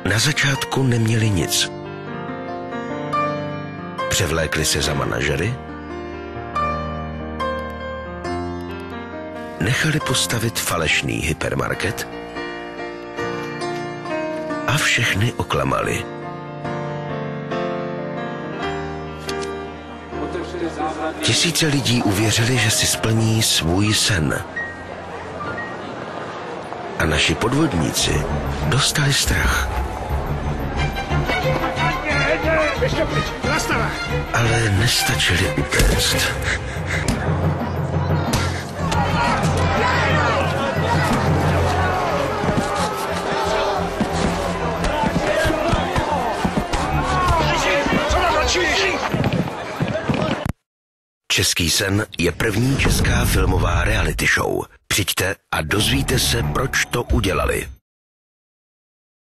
Na začátku neměli nic. Převlékli se za manažery, nechali postavit falešný hypermarket a všechny oklamali. Tisíce lidí uvěřili, že si splní svůj sen. A naši podvodníci dostali strach. Ale nestačili utéct. Český sen je první česká filmová reality show. Přijďte a dozvíte se, proč to udělali.